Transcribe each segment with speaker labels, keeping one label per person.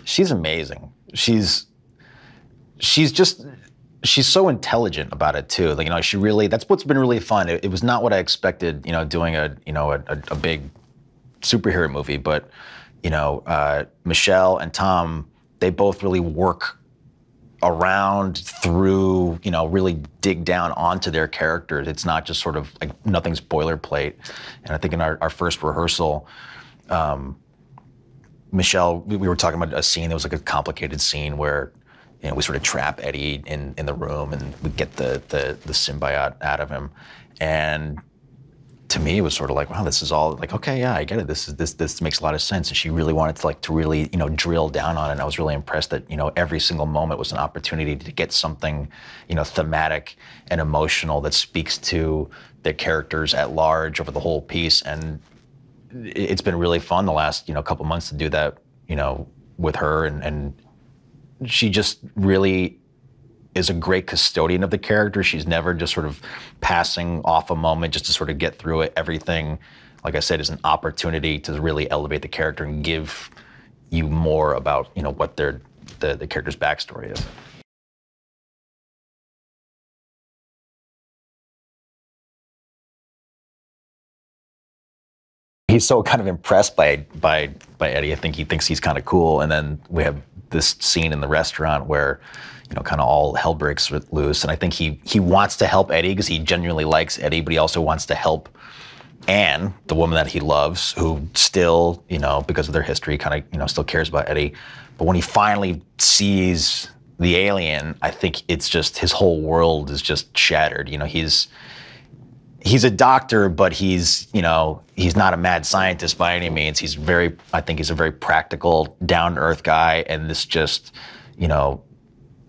Speaker 1: She's amazing. She's so intelligent about it too. Like, you know, she really, that's what's been really fun. It was not what I expected, you know, doing a big superhero movie, but, you know, Michelle and Tom, they both really work around, through, you know, really dig down onto their characters. It's not just sort of like nothing's boilerplate. And I think in our first rehearsal, Michelle, we were talking about a scene that was like a complicated scene where, you know, we sort of trap Eddie in the room and we get the symbiote out of him. And to me, it was sort of like, wow, this is all like, okay, yeah, I get it. This makes a lot of sense. And she really wanted to really, you know, drill down on it. And I was really impressed that, you know, every single moment was an opportunity to get something, you know, thematic and emotional that speaks to the characters at large over the whole piece. And it's been really fun the last, you know, couple months to do that, you know, with her. And she just really is a great custodian of the character. She's never just sort of passing off a moment just to sort of get through it. Everything, like I said, is an opportunity to really elevate the character and give you more about, you know, what the character's backstory is. He's so kind of impressed by Eddie. I think he thinks he's kind of cool. And then we have this scene in the restaurant where, you know, kind of all hell breaks loose. And I think he wants to help Eddie because he genuinely likes Eddie, but he also wants to help Anne, the woman that he loves, who still, you know, because of their history, kind of, you know, still cares about Eddie. But when he finally sees the alien, I think it's just, his whole world is just shattered. You know, he's a doctor, but he's, you know, he's not a mad scientist by any means. I think he's a very practical, down-to-earth guy, and this just, you know,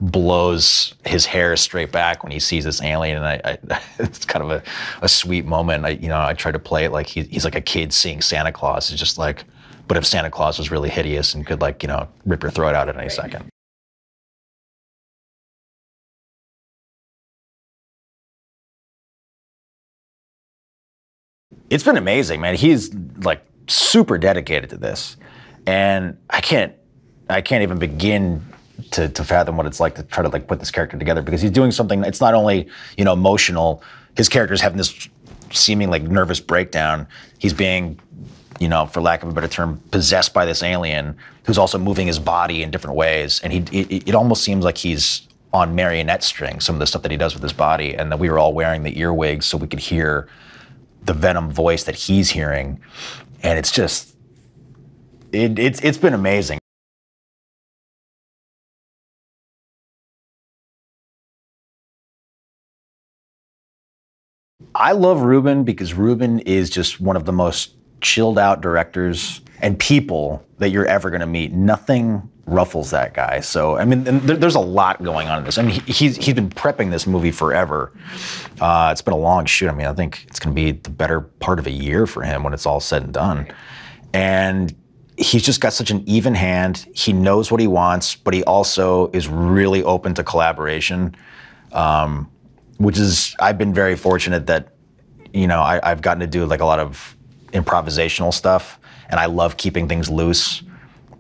Speaker 1: blows his hair straight back when he sees this alien. And it's kind of a sweet moment. I try to play it like he's like a kid seeing Santa Claus. It's just like, but if Santa Claus was really hideous and could, like, you know, rip your throat out at any second. It's been amazing, man. He's like super dedicated to this, and I can't even begin to fathom what it's like to try to like put this character together, because he's doing something. It's not only, you know, emotional. His character's having this seeming like nervous breakdown. He's being, you know, for lack of a better term, possessed by this alien who's also moving his body in different ways, and it almost seems like he's on marionette strings, some of the stuff that he does with his body, and that we were all wearing the earwigs so we could hear the Venom voice that he's hearing. And it's just, it's been amazing. I love Ruben because Ruben is just one of the most chilled out directors and people that you're ever gonna meet. Nothing ruffles that guy. So, I mean, there's a lot going on in this. I mean, he's been prepping this movie forever. It's been a long shoot. I mean, I think it's gonna be the better part of a year for him when it's all said and done. And he's just got such an even hand. He knows what he wants, but he also is really open to collaboration, which is, I've been very fortunate that, you know, I've gotten to do like a lot of improvisational stuff, and I love keeping things loose.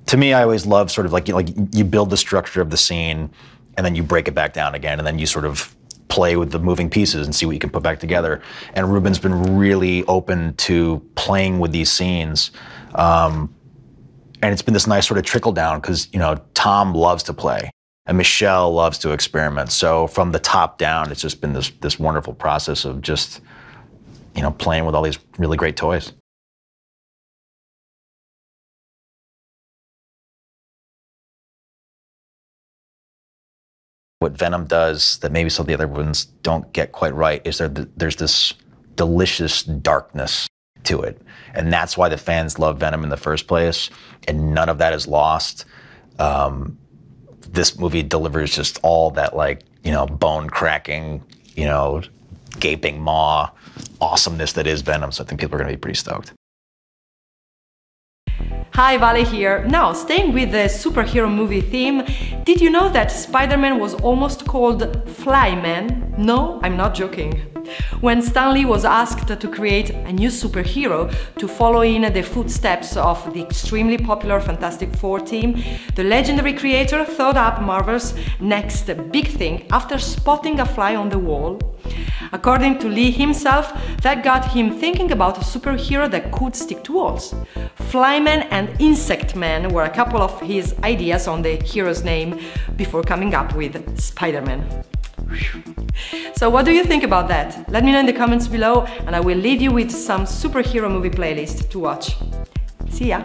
Speaker 1: To me, I always love sort of like you build the structure of the scene, and then you break it back down again, and then you sort of play with the moving pieces and see what you can put back together. And Ruben's been really open to playing with these scenes. And it's been this nice sort of trickle down, because, you know, Tom loves to play and Michelle loves to experiment. So from the top down, it's just been this wonderful process of just, you know, playing with all these really great toys. What Venom does that maybe some of the other ones don't get quite right is there's this delicious darkness to it. And that's why the fans love Venom in the first place. And none of that is lost. This movie delivers just all that, like, you know, bone cracking, you know, gaping maw awesomeness that is Venom. So I think people are going to be pretty stoked.
Speaker 2: Hi, Vale here. Now, staying with the superhero movie theme, did you know that Spider-Man was almost called Flyman? No, I'm not joking. When Stan Lee was asked to create a new superhero to follow in the footsteps of the extremely popular Fantastic Four team, the legendary creator thought up Marvel's next big thing after spotting a fly on the wall. According to Lee himself, that got him thinking about a superhero that could stick to walls. Flyman and Insect Man were a couple of his ideas on the hero's name before coming up with Spider-Man. So what do you think about that? Let me know in the comments below, and I will leave you with some superhero movie playlist to watch. See ya!